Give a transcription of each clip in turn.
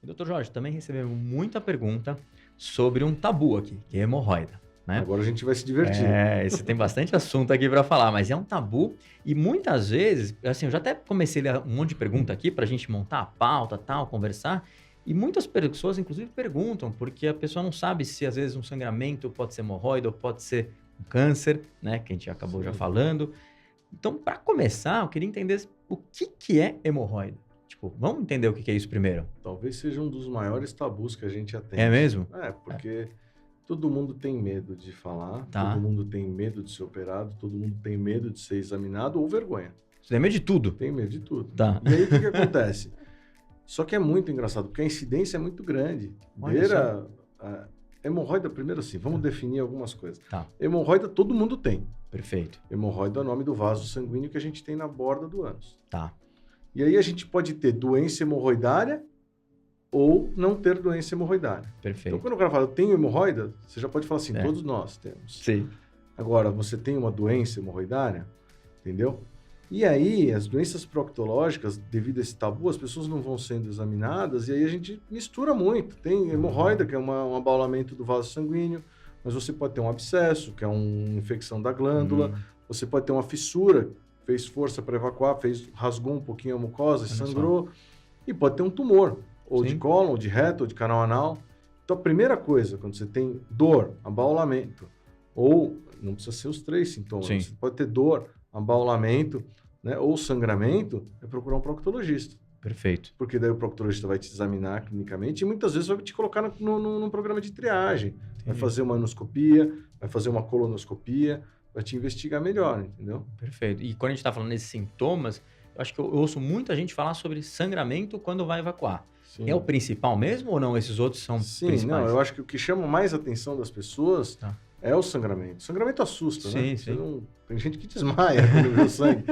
E, doutor Jorge, também recebemos muita pergunta sobre um tabu aqui, que é hemorroida, né? Agora a gente vai se divertir. Esse tem bastante assunto aqui para falar, mas é um tabu e muitas vezes, assim, eu já até comecei a ler um monte de pergunta aqui para a gente montar a pauta, tal, conversar, e muitas pessoas, inclusive, perguntam, porque a pessoa não sabe se às vezes um sangramento pode ser hemorroida ou pode ser um câncer, né, que a gente acabou já falando. Então, para começar, eu queria entender o que é hemorroida. Tipo, vamos entender o que é isso primeiro. Talvez seja um dos maiores tabus que a gente atende. É mesmo? Porque todo mundo tem medo de falar, Tá. todo mundo tem medo de ser operado, todo mundo tem medo de ser examinado ou vergonha. Você tem medo de tudo? Tem medo de tudo. Tá. E aí, o que acontece? Só que é muito engraçado, porque a incidência é muito grande. A hemorroida, primeiro assim, vamos definir algumas coisas. Tá. Hemorroida todo mundo tem. Perfeito. Hemorroida é o nome do vaso sanguíneo que a gente tem na borda do ânus. Tá. E aí a gente pode ter doença hemorroidária ou não ter doença hemorroidária. Perfeito. Então, quando o cara fala, eu tenho hemorroida, você já pode falar assim, todos nós temos. Sim. Agora, você tem uma doença hemorroidária, entendeu? E aí, as doenças proctológicas, devido a esse tabu, as pessoas não vão sendo examinadas, e aí a gente mistura muito. Tem hemorroida, que é um abaulamento do vaso sanguíneo, mas você pode ter um abscesso, que é uma infecção da glândula, você pode ter uma fissura, fez força para evacuar, rasgou um pouquinho a mucosa, sangrou, e pode ter um tumor, ou de cólon, ou de reto, ou de canal anal. Então, a primeira coisa, quando você tem dor, abaulamento, ou não precisa ser os 3 sintomas, você pode ter dor, abaulamento, né, ou sangramento, é procurar um proctologista. Perfeito. Porque daí o proctologista vai te examinar clinicamente e muitas vezes vai te colocar num programa de triagem. Entendi. Vai fazer uma anoscopia, vai fazer uma colonoscopia, vai te investigar melhor, entendeu? Perfeito. E quando a gente está falando desses sintomas, eu acho que eu ouço muita gente falar sobre sangramento quando vai evacuar. Sim. É o principal mesmo ou não? Esses outros são principais? Não, eu acho que o que chama mais atenção das pessoas é o sangramento. O sangramento assusta, né? Tem gente que desmaia quando vê o sangue.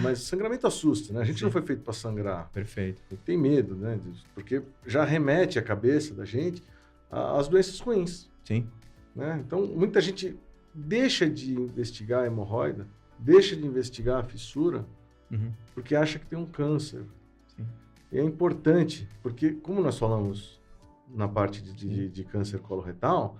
Mas o sangramento assusta, né? A gente não foi feito para sangrar. Perfeito. A gente tem medo, né? Porque já remete a cabeça da gente às doenças ruins. Sim. Né? Então, muita gente deixa de investigar a hemorroida, deixa de investigar a fissura, porque acha que tem um câncer. Sim. E é importante, porque como nós falamos na parte de câncer coloretal,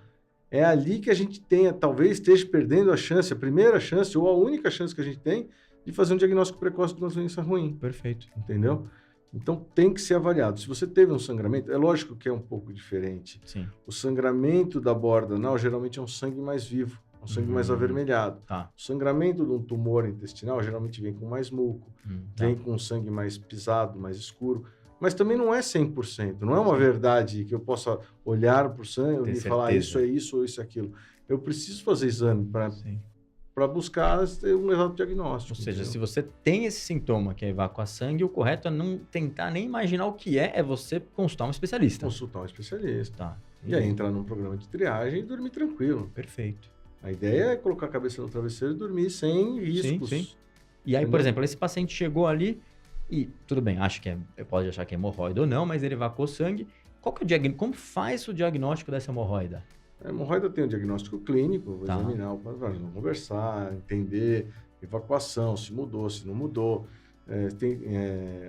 é ali que a gente talvez esteja perdendo a primeira chance ou a única chance que a gente tem de fazer um diagnóstico precoce de uma doença ruim. Perfeito. Entendeu? Então tem que ser avaliado. Se você teve um sangramento, é lógico que é um pouco diferente. Sim. O sangramento da borda anal geralmente é um sangue mais vivo, um sangue mais avermelhado. Tá. O sangramento de um tumor intestinal geralmente vem com mais muco, vem com sangue mais pisado, mais escuro. Mas também não é 100%, não é uma verdade que eu possa olhar para o sangue e falar isso é isso ou isso é aquilo. Eu preciso fazer exame para buscar um exato diagnóstico. Ou seja, se você tem esse sintoma que é evacuar sangue, o correto é não tentar nem imaginar o que é você consultar um especialista. Consultar um especialista. Tá. E aí entrar num programa de triagem e dormir tranquilo. Perfeito. A ideia é colocar a cabeça no travesseiro e dormir sem riscos. Sim. E aí, por exemplo, esse paciente chegou ali e, tudo bem, pode achar que é hemorroida ou não, mas ele evacuou sangue. Qual que é o diagnóstico? Como faz o diagnóstico dessa hemorroida? A hemorroida tem um diagnóstico clínico, vou examinar, vamos conversar, entender, evacuação, se mudou, se não mudou, tem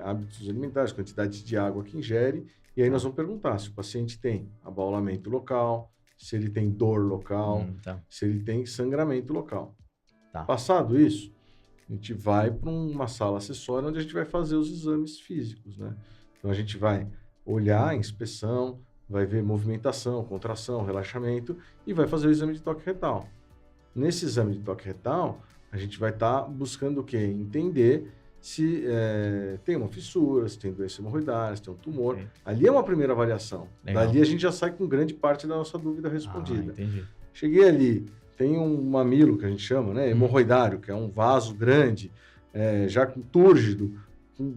hábitos alimentares, quantidade de água que ingere, e aí nós vamos perguntar se o paciente tem abaulamento local, se ele tem dor local, se ele tem sangramento local. Tá. Passado isso, a gente vai para uma sala acessória onde a gente vai fazer os exames físicos, né? Então, a gente vai olhar a inspeção, vai ver movimentação, contração, relaxamento e vai fazer o exame de toque retal. Nesse exame de toque retal, a gente vai estar buscando o quê? Entender se tem uma fissura, se tem doença hemorroidária, se tem um tumor. Okay. Ali é uma primeira avaliação. Legal. Dali a gente já sai com grande parte da nossa dúvida respondida. Entendi. Cheguei ali, tem um mamilo que a gente chama, né? Hemorroidário, que é um vaso grande, já túrgido, com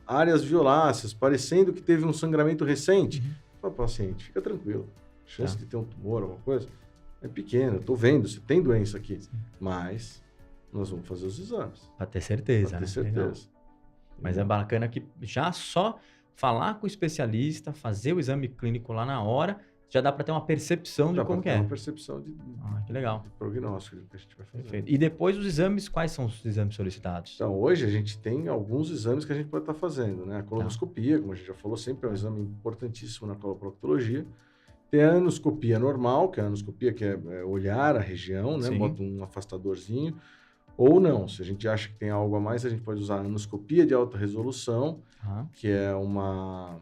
áreas violáceas, parecendo que teve um sangramento recente. Fala, paciente, fica tranquilo. A chance de ter um tumor, alguma coisa, é pequena. Eu estou vendo, você tem doença aqui. Sim. Mas nós vamos fazer os exames. Para ter certeza. Para ter certeza. Legal. Mas é bacana que já só falar com o especialista, fazer o exame clínico lá na hora, já dá para ter uma percepção de como que é. uma percepção de Que legal. de prognóstico que a gente vai fazer. Perfeito. E depois os exames, quais são os exames solicitados? Então, hoje a gente tem alguns exames que a gente pode estar fazendo, né? A colonoscopia, como a gente já falou, sempre é um exame importantíssimo na coloproctologia. Tem a anoscopia normal, que é a anoscopia que é olhar a região, né? Sim. Bota um afastadorzinho. Ou não, se a gente acha que tem algo a mais, a gente pode usar a anoscopia de alta resolução, que é um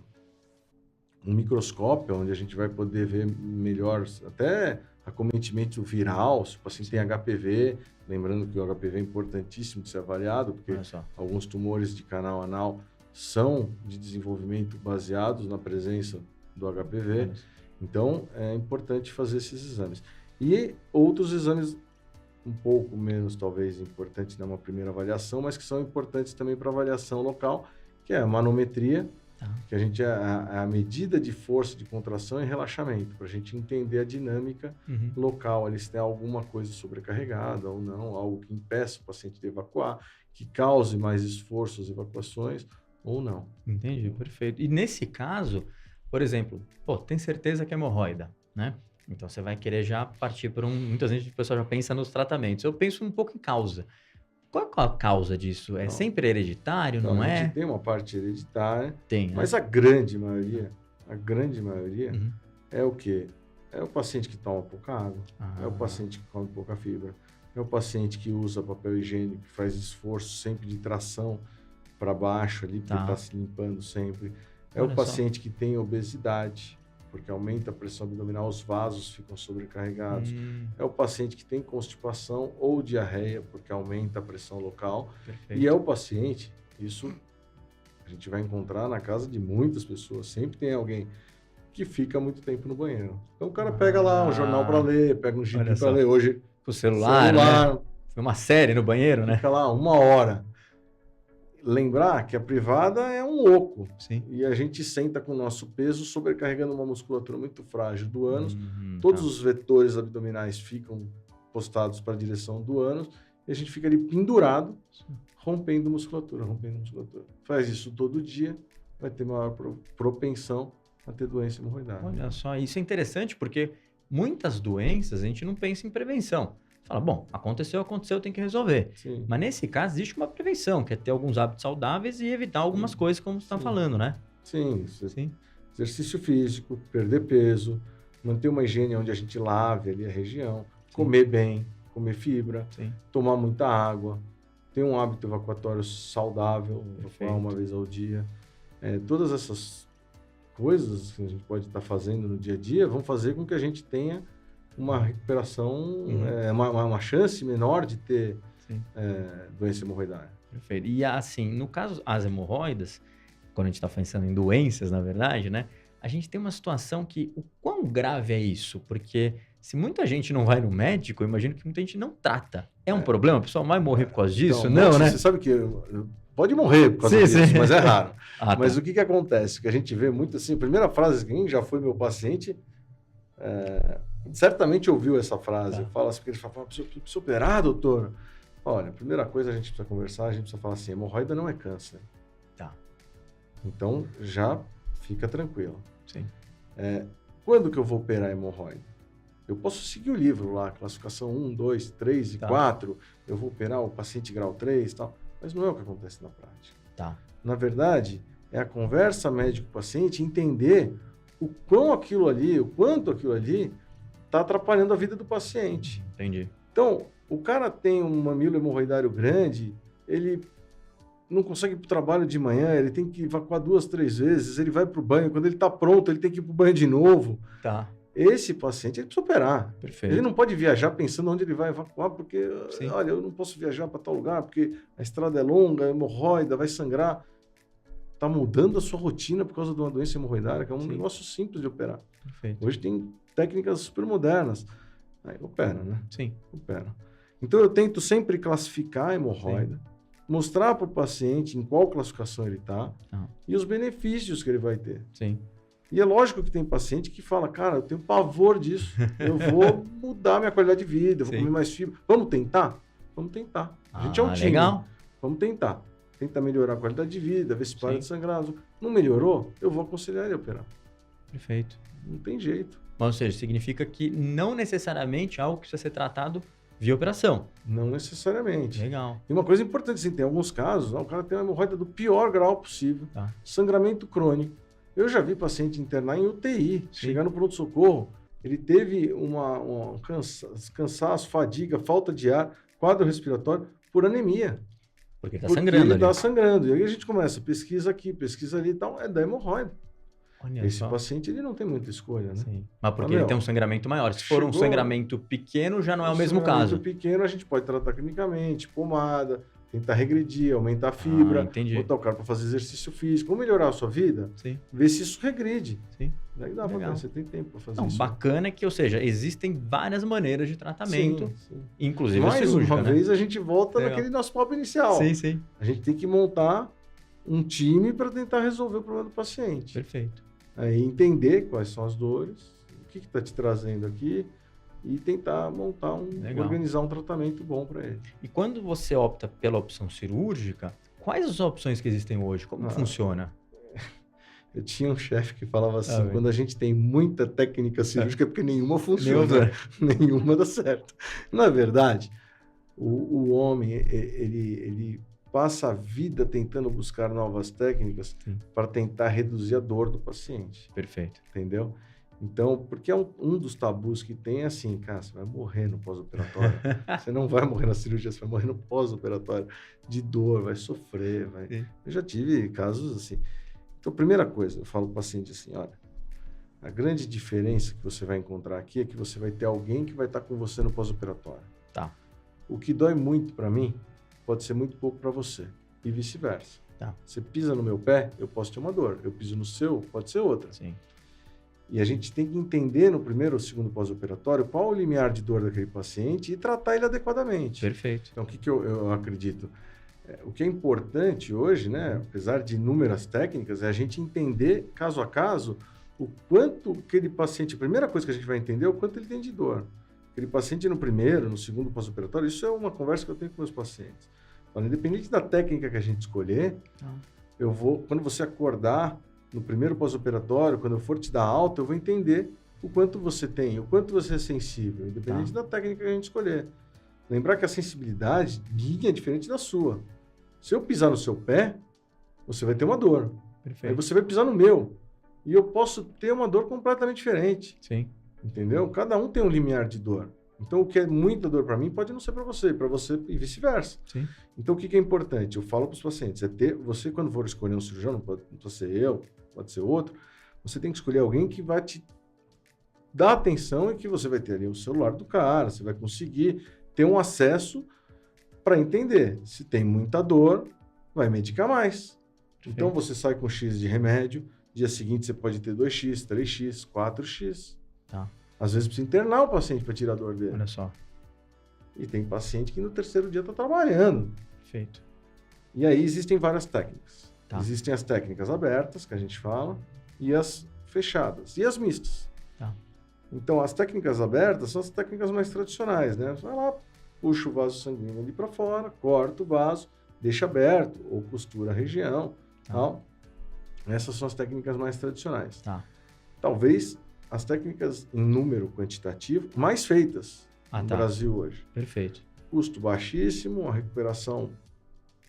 microscópio onde a gente vai poder ver melhor até acometimento viral, se o paciente tem HPV, lembrando que o HPV é importantíssimo de ser avaliado, porque alguns tumores de canal anal são de desenvolvimento baseados na presença do HPV. Então, é importante fazer esses exames. E outros exames um pouco menos, talvez, importantes numa primeira avaliação, mas que são importantes também para avaliação local, que é a manometria, que a gente é a medida de força de contração e relaxamento, para a gente entender a dinâmica local, ali, se tem alguma coisa sobrecarregada ou não, algo que impeça o paciente de evacuar, que cause mais esforço às evacuações ou não. Entendi, perfeito. E nesse caso, por exemplo, tem certeza que é hemorroida, né? Então você vai querer já partir por muitas vezes o pessoal já pensa nos tratamentos. Eu penso um pouco em causa. Qual é a causa disso? É sempre hereditário, não é? A gente tem uma parte hereditária, tem, mas a grande maioria é o quê? É o paciente que toma pouca água, é o paciente que come pouca fibra, é o paciente que usa papel higiênico, que faz esforço sempre de tração para baixo ali, porque está se limpando sempre. É o paciente que tem obesidade, porque aumenta a pressão abdominal, os vasos ficam sobrecarregados. É o paciente que tem constipação ou diarreia, porque aumenta a pressão local. Perfeito. E é o paciente, isso a gente vai encontrar na casa de muitas pessoas, sempre tem alguém que fica muito tempo no banheiro. Então o cara pega lá um jornal para ler, pega um gibi para ler. Hoje, o celular, né? Foi uma série no banheiro, né? Fica lá 1 hora. Lembrar que a privada é um oco. Sim. E a gente senta com o nosso peso, sobrecarregando uma musculatura muito frágil do ânus. Todos os vetores abdominais ficam postados para a direção do ânus. E a gente fica ali pendurado, rompendo musculatura. Faz isso todo dia, vai ter maior propensão a ter doença hemorroidária. Olha só, isso é interessante porque muitas doenças a gente não pensa em prevenção. Fala, bom, aconteceu, tem que resolver. Sim. Mas nesse caso existe uma prevenção, que é ter alguns hábitos saudáveis e evitar algumas coisas, como você está falando, né? Sim. Exercício físico, perder peso, manter uma higiene onde a gente lave ali a região, comer bem, comer fibra, tomar muita água, ter um hábito evacuatório saudável, evacuar uma vez ao dia. Todas essas coisas que a gente pode estar fazendo no dia a dia vão fazer com que a gente tenha uma recuperação, uma chance menor de ter doença hemorroidária. Perfeito. E assim, no caso, as hemorroidas, quando a gente está pensando em doenças, na verdade, né? A gente tem uma situação que, o quão grave é isso? Porque se muita gente não vai no médico, eu imagino que muita gente não trata. É um problema? O pessoal vai morrer por causa disso? Então, não, né? Você sabe que pode morrer por causa disso, mas é raro. Mas o que acontece? Que a gente vê muito assim, a primeira frase, quem já foi meu paciente... certamente ouviu essa frase. Eu falo assim, porque ele fala, precisa operar, doutor? Olha, a primeira coisa a gente precisa conversar, a gente precisa falar assim, hemorroida não é câncer. Então, já fica tranquilo. Sim. Quando que eu vou operar a hemorroida? Eu posso seguir o livro lá, classificação 1, 2, 3 e 4, eu vou operar o paciente grau 3 e tal, mas não é o que acontece na prática. Na verdade, é a conversa médico-paciente entender o quanto aquilo ali está atrapalhando a vida do paciente. Entendi. Então, o cara tem um mamilo hemorroidário grande, ele não consegue ir para o trabalho de manhã, ele tem que evacuar 2, 3 vezes, ele vai para o banho, quando ele está pronto, ele tem que ir para o banho de novo. Esse paciente, ele precisa operar. Perfeito. Ele não pode viajar pensando onde ele vai evacuar, porque, olha, eu não posso viajar para tal lugar, porque a estrada é longa, é hemorroida, vai sangrar. Está mudando a sua rotina por causa de uma doença hemorroidária, que é um negócio simples de operar. Perfeito. Hoje tem técnicas super modernas. Aí opera, né? Sim. Opera. Então eu tento sempre classificar a hemorroida, mostrar para o paciente em qual classificação ele está e os benefícios que ele vai ter. Sim. E é lógico que tem paciente que fala, cara, eu tenho pavor disso, eu vou mudar minha qualidade de vida, eu vou comer mais fibra. Vamos tentar? Vamos tentar. A gente é um time. Legal. Vamos tentar. Tentar melhorar a qualidade de vida, ver se para de sangrar. Não melhorou? Eu vou aconselhar ele a operar. Perfeito. Não tem jeito. Ou seja, significa que não necessariamente algo que precisa ser tratado via operação. Não necessariamente. Legal. E uma coisa importante, assim, tem alguns casos, o cara tem uma hemorroida do pior grau possível, Tá. sangramento crônico. Eu já vi paciente internar em UTI, chegar no pronto-socorro, ele teve um cansaço, fadiga, falta de ar, quadro respiratório, por anemia. Porque tá Porque sangrando ele ali. está sangrando. E aí a gente começa, pesquisa aqui, pesquisa ali e tal, é da hemorroida. Olha Esse só. paciente, ele não tem muita escolha, né? Sim. Mas porque Ah, ele meu, tem um sangramento maior. Se for um chegou- sangramento pequeno, já não é o mesmo sangramento caso. pequeno, a gente pode tratar clinicamente, pomada, tentar regredir, aumentar a fibra, entendi. botar o cara para fazer exercício físico, ou melhorar a sua vida, Sim, ver se isso regride. sim. Daí dá pra Legal. ver, você tem tempo para fazer Não, isso. bacana é que, ou seja, existem várias maneiras de tratamento, Sim. inclusive a Mais cirúrgica, uma né? vez a gente volta Legal. naquele nosso papo inicial. Sim, sim. A gente tem que montar um time para tentar resolver o problema do paciente. Perfeito. Aí entender quais são as dores, o que está te trazendo aqui e tentar montar Legal. organizar um tratamento bom para ele. E quando você opta pela opção cirúrgica, quais as opções que existem hoje? Como funciona? Eu tinha um chefe que falava assim, bem. quando a gente tem muita técnica cirúrgica é porque nenhuma funciona, nenhuma dá certo. Não é verdade? O homem, ele passa a vida tentando buscar novas técnicas para tentar reduzir a dor do paciente. Perfeito. Entendeu? Então, porque é um dos tabus que tem é assim, cara, você vai morrer no pós-operatório. Você não vai morrer na cirurgia, você vai morrer no pós-operatório de dor, vai sofrer. Sim. Eu já tive casos assim. Então, primeira coisa, eu falo para o paciente assim, olha, a grande diferença que você vai encontrar aqui é que você vai ter alguém que vai estar com você no pós-operatório. Tá. O que dói muito para mim pode ser muito pouco para você e vice-versa. Tá. Você pisa no meu pé, eu posso ter uma dor. Eu piso no seu, pode ser outra. Sim. E a gente tem que entender no primeiro ou segundo pós-operatório qual o limiar de dor daquele paciente e tratar ele adequadamente. Perfeito. Então, o que eu acredito? O que é importante hoje, né, apesar de inúmeras técnicas, é a gente entender, caso a caso, o quanto aquele paciente... A primeira coisa que a gente vai entender é o quanto ele tem de dor. Aquele paciente no primeiro, no segundo pós-operatório, isso é uma conversa que eu tenho com meus pacientes. Falo, independente da técnica que a gente escolher, eu vou, quando você acordar no primeiro pós-operatório, quando eu for te dar alta, eu vou entender o quanto você tem, o quanto você é sensível, independente da técnica que a gente escolher. Lembrar que a sensibilidade minha é diferente da sua. Se eu pisar no seu pé, você vai ter uma dor. Perfeito. Aí você vai pisar no meu. E eu posso ter uma dor completamente diferente. Sim. Entendeu? Cada um tem um limiar de dor. Então, o que é muita dor para mim pode não ser para você e vice-versa. Sim. Então, o que é importante? Eu falo para os pacientes, é ter, você quando for escolher um cirurgião, não pode ser eu, pode ser outro, você tem que escolher alguém que vai te dar atenção e que você vai ter ali o celular do cara, você vai conseguir ter um acesso para entender. Se tem muita dor, vai medicar mais. Então, você sai com X de remédio, dia seguinte você pode ter 2X, 3X, 4X. Tá. Às vezes precisa internar o paciente para tirar a dor dele. Olha só. E tem paciente que no terceiro dia está trabalhando. Perfeito. E aí existem várias técnicas. Tá. Existem as técnicas abertas, que a gente fala, e as fechadas, e as mistas. Tá. Então, as técnicas abertas são as técnicas mais tradicionais, né? Você vai lá, puxa o vaso sanguíneo ali para fora, corta o vaso, deixa aberto, ou costura a região, tal. Essas são as técnicas mais tradicionais. Tá. Talvez as técnicas em número quantitativo mais feitas no tá. Brasil hoje. Perfeito. Custo baixíssimo, uma recuperação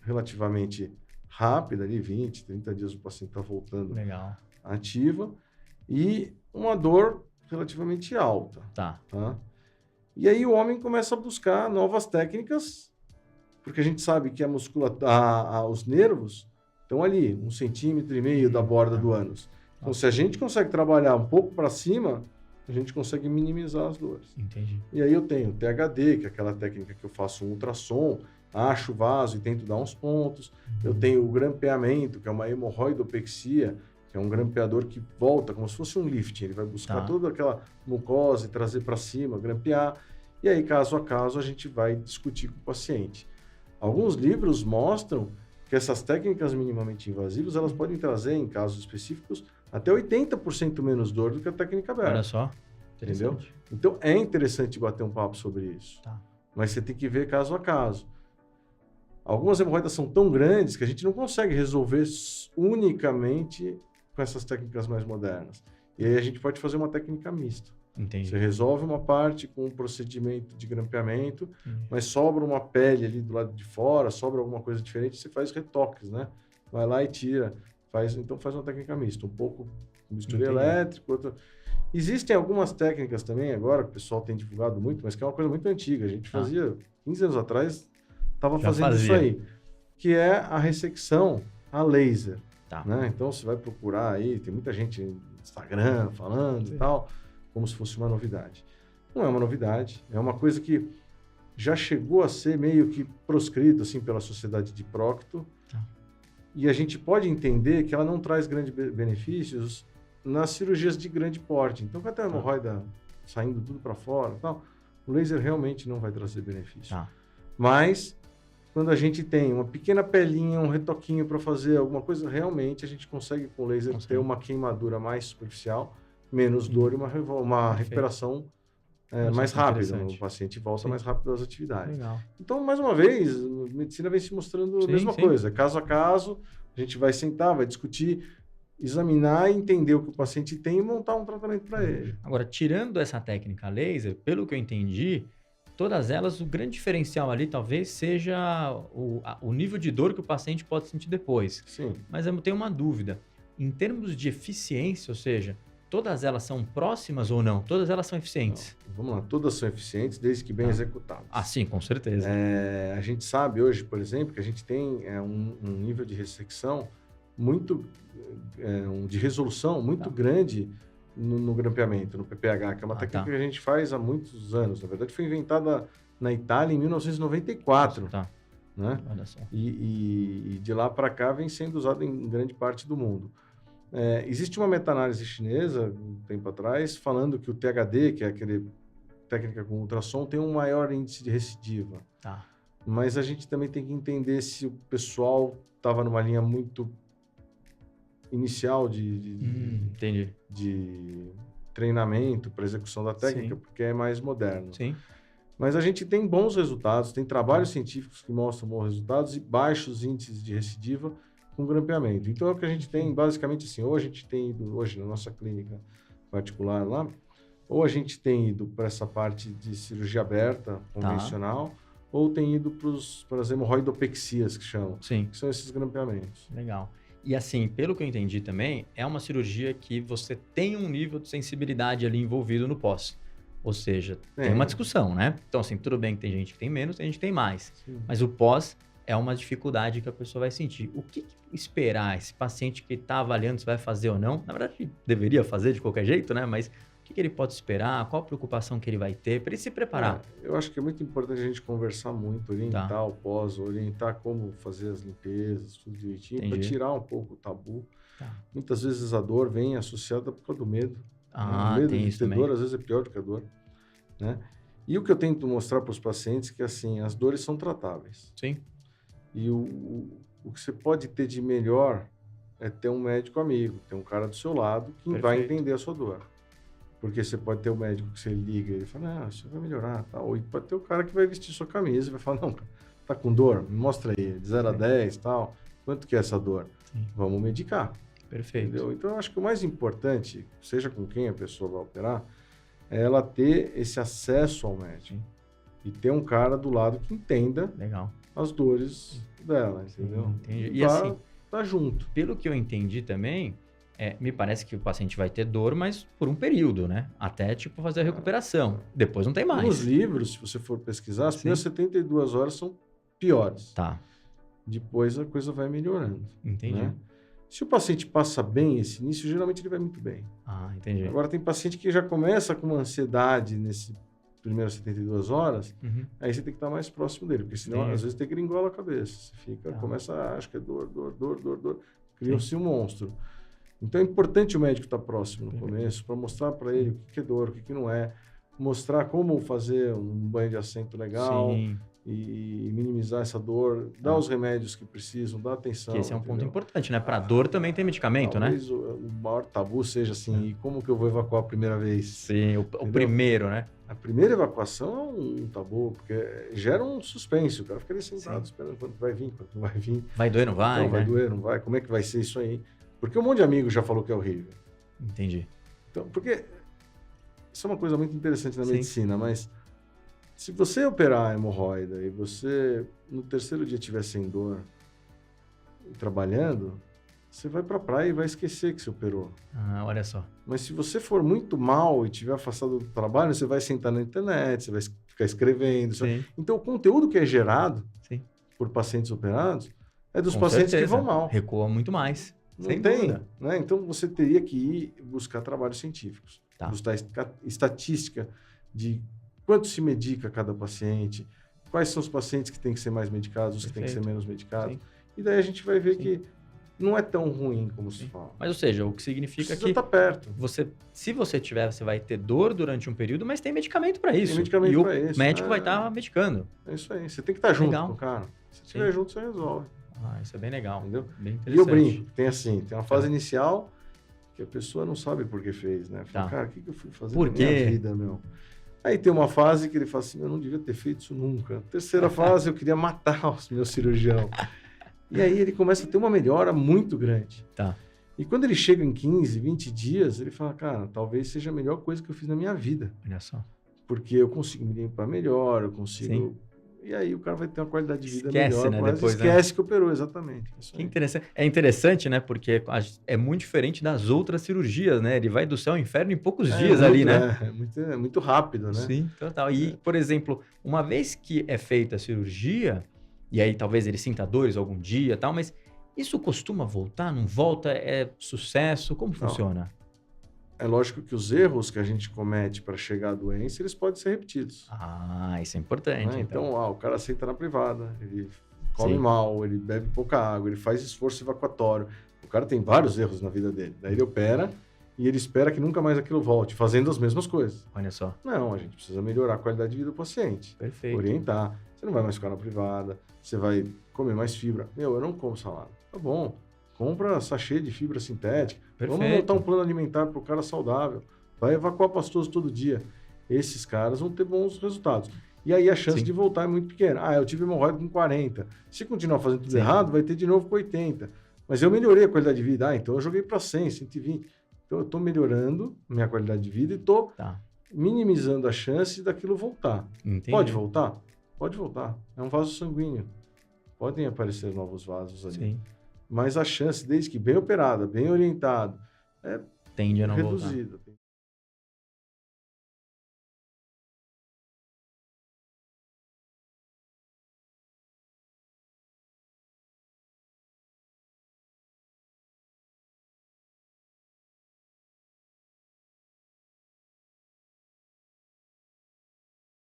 relativamente rápida, ali 20, 30 dias o paciente está voltando Legal. ativa, e uma dor relativamente alta. Tá. E aí o homem começa a buscar novas técnicas, porque a gente sabe que a musculatura, os nervos estão ali, 1,5 centímetro da borda do ânus. Então, se a gente consegue trabalhar um pouco para cima, a gente consegue minimizar as dores. Entendi. E aí eu tenho o THD, que é aquela técnica que eu faço um ultrassom, acho o vaso e tento dar uns pontos. Eu tenho o grampeamento, que é uma hemorroidopexia, que é um grampeador que volta como se fosse um lifting. Ele vai buscar toda aquela mucosa e trazer para cima, grampear. E aí, caso a caso, a gente vai discutir com o paciente. Alguns livros mostram que essas técnicas minimamente invasivas, elas podem trazer, em casos específicos, até 80% menos dor do que a técnica aberta. Olha só. Entendeu? Então, é interessante bater um papo sobre isso. Tá. Mas você tem que ver caso a caso. Algumas hemorroidas são tão grandes que a gente não consegue resolver unicamente com essas técnicas mais modernas. E aí a gente pode fazer uma técnica mista. Entendi. Você resolve uma parte com um procedimento de grampeamento, mas sobra uma pele ali do lado de fora, sobra alguma coisa diferente, você faz retoques, né? Vai lá e tira. Então faz uma técnica mista. Um pouco com bisturi elétrico, outra... Existem algumas técnicas também agora, que o pessoal tem divulgado muito, mas que é uma coisa muito antiga. A gente fazia 15 anos atrás, estava fazendo isso aí. Que é a ressecção a laser. Tá. Né? Então você vai procurar aí, tem muita gente no Instagram falando e tal, como se fosse uma novidade. Não é uma novidade, é uma coisa que já chegou a ser meio que proscrito assim, pela Sociedade de Procto, e a gente pode entender que ela não traz grandes benefícios nas cirurgias de grande porte. Então, com a hemorroida saindo tudo para fora e tal, o laser realmente não vai trazer benefício. Mas, quando a gente tem uma pequena pelinha, um retoquinho para fazer alguma coisa, realmente a gente consegue com o laser ter uma queimadura mais superficial, menos dor e uma recuperação mais rápida. O paciente volta mais rápido às atividades. Legal. Então, mais uma vez, a medicina vem se mostrando a mesma coisa. Caso a caso, a gente vai sentar, vai discutir, examinar, entender o que o paciente tem e montar um tratamento para ele. Agora, tirando essa técnica laser, pelo que eu entendi, todas elas, o grande diferencial ali talvez seja o nível de dor que o paciente pode sentir depois. Sim. Mas eu tenho uma dúvida. Em termos de eficiência, ou seja, todas elas são próximas ou não? Todas elas são eficientes? Não, vamos lá, todas são eficientes desde que bem executadas. Ah, sim, com certeza. A gente sabe hoje, por exemplo, que a gente tem um nível de ressecção muito, de resolução muito grande no grampeamento, no PPH, que é uma técnica que a gente faz há muitos anos. Na verdade, foi inventada na Itália em 1994. Né? Olha só. E de lá para cá vem sendo usada em grande parte do mundo. Existe uma meta-análise chinesa, um tempo atrás, falando que o THD, que é aquele técnica com ultrassom, tem um maior índice de recidiva. Mas a gente também tem que entender se o pessoal estava numa linha muito inicial de treinamento para execução da técnica, porque é mais moderno. Sim. Mas a gente tem bons resultados, tem trabalhos científicos que mostram bons resultados e baixos índices de recidiva com grampeamento. Então, é o que a gente tem, basicamente, assim, ou a gente tem ido, hoje na nossa clínica particular lá, ou a gente tem ido para essa parte de cirurgia aberta, convencional, ou tem ido para as hemorroidopexias, que chamam, que são esses grampeamentos. Legal. E assim, pelo que eu entendi também, é uma cirurgia que você tem um nível de sensibilidade ali envolvido no pós. Ou seja, tem uma discussão, né? Então, assim, tudo bem que tem gente que tem menos, tem gente que tem mais. Sim. Mas o pós é uma dificuldade que a pessoa vai sentir. O que esperar? Esse paciente que está avaliando se vai fazer ou não, na verdade, deveria fazer de qualquer jeito, né? Mas o que ele pode esperar? Qual a preocupação que ele vai ter para ele se preparar? Eu acho que é muito importante a gente conversar muito, orientar o pós, orientar como fazer as limpezas, tudo direitinho, para tirar um pouco o tabu. Muitas vezes a dor vem associada por causa do medo. O medo de ter dor, às vezes, é pior do que a dor. Né? E o que eu tento mostrar para os pacientes é que, assim, as dores são tratáveis. Sim. E o que você pode ter de melhor é ter um médico amigo, ter um cara do seu lado que vai entender a sua dor. Porque você pode ter um médico que você liga e ele fala, isso vai melhorar. Tá? Ou pode ter o cara que vai vestir sua camisa e vai falar, não, tá com dor? Me mostra aí, de 0 a 10 e tal. Quanto que é essa dor? Vamos medicar. Perfeito. Entendeu? Então, eu acho que o mais importante, seja com quem a pessoa vai operar, é ela ter esse acesso ao médico. E ter um cara do lado que entenda as dores dela, entendeu? Entendi. E assim, tá junto. Pelo que eu entendi também, me parece que o paciente vai ter dor, mas por um período, né? Até, tipo, fazer a recuperação. Depois não tem mais. Nos livros, se você for pesquisar, as primeiras 72 horas são piores. Depois a coisa vai melhorando. Entendi. Né? Se o paciente passa bem esse início, geralmente ele vai muito bem. Entendi. Agora, tem paciente que já começa com uma ansiedade nesse primeiras 72 horas, aí você tem que estar mais próximo dele, porque senão, às vezes, tem gringola a cabeça. Você fica, começa a acho que é dor. Cria-se um monstro. Então, é importante o médico estar próximo no começo, para mostrar para ele o que é dor, o que não é, mostrar como fazer um banho de assento legal, e minimizar essa dor, dar os remédios que precisam, dar atenção. Que esse é um ponto importante, né? Para dor também tem medicamento, talvez, né? O maior tabu seja assim, e como que eu vou evacuar a primeira vez? Sim, o primeiro, né? A primeira evacuação é um tabu, porque gera um suspense, o cara fica ali sentado esperando quando vai vir, quando não vai vir. Vai doer, não vai? Não, vai doer, não vai? Como é que vai ser isso aí? Porque um monte de amigo já falou que é horrível. Entendi. Então, porque isso é uma coisa muito interessante na Sim. medicina, mas se você operar a hemorroida e você no terceiro dia estiver sem dor e trabalhando, você vai para a praia e vai esquecer que você operou. Ah, olha só. Mas se você for muito mal e estiver afastado do trabalho, você vai sentar na internet, você vai ficar escrevendo. Sim, Então, o conteúdo que é gerado sim. por pacientes operados é dos Com pacientes certeza. que vão mal. Recua muito mais. Não Sem tem, dúvida. né? Então, você teria que ir buscar trabalhos científicos, Tá. buscar estatística de quanto se medica cada paciente, quais são os pacientes que têm que ser mais medicados, os que têm que ser Perfeito. menos medicados. Sim. E daí a gente vai ver Sim. que não é tão ruim como se Sim. fala. Mas, ou seja, o que significa Precisa que estar perto. se você tiver, você vai ter dor durante um período, mas tem medicamento para isso. medicamento e o pra isso, médico é. vai estar medicando. É isso aí. Você tem que estar junto Legal. com o cara. Se estiver junto, você resolve. Ah, isso é bem legal. Entendeu? Bem E eu interessante. brinco. Tem uma fase inicial que a pessoa não sabe por que fez, né? Fala, Tá. cara, o que eu fui fazer Por na minha quê? vida, meu? Aí tem uma fase que ele fala assim, eu não devia ter feito isso nunca. Terceira fase, eu queria matar os meus cirurgião. E aí ele começa a ter uma melhora muito grande. Tá. E quando ele chega em 15, 20 dias, ele fala, cara, talvez seja a melhor coisa que eu fiz na minha vida. Olha só. Porque eu consigo me limpar melhor, eu consigo... Sim. E aí o cara vai ter uma qualidade de vida Esquece, melhor. né, Mas depois, né? esquece que operou, exatamente. Isso Que aí. interessante. É interessante, né? Porque é muito diferente das outras cirurgias, né? Ele vai do céu ao inferno em poucos dias ali, né? É muito rápido, né? Sim, total. E, por exemplo, uma vez que é feita a cirurgia, e aí talvez ele sinta dores algum dia e tal, mas isso costuma voltar? Não volta? É sucesso? Como funciona? É lógico que os erros que a gente comete para chegar à doença, eles podem ser repetidos. Ah, isso é importante, Né? então. Então, o cara senta na privada, ele come Sim. mal, ele bebe pouca água, ele faz esforço evacuatório. O cara tem vários erros na vida dele. Daí ele opera e ele espera que nunca mais aquilo volte, fazendo as mesmas coisas. Olha só. Não, a gente precisa melhorar a qualidade de vida do paciente. Perfeito. Orientar. Você não vai mais ficar na privada, você vai comer mais fibra. Meu, eu não como salada. Tá bom. Compra sachê de fibra sintética. Vamos Perfeito. montar um plano alimentar para o cara saudável. Vai evacuar pastoso todo dia. Esses caras vão ter bons resultados. E aí a chance Sim. de voltar é muito pequena. Ah, eu tive hemorroida com 40. Se continuar fazendo tudo Sim. errado, vai ter de novo com 80. Mas eu melhorei a qualidade de vida. Ah, então eu joguei para 100, 120. Então eu estou melhorando minha qualidade de vida e estou Tá. minimizando a chance daquilo voltar. Entendi. Pode voltar? Pode voltar. É um vaso sanguíneo. Podem aparecer novos vasos ali. Sim. Mas a chance, desde que bem operada, bem orientado, é Tende a não voltar. reduzida.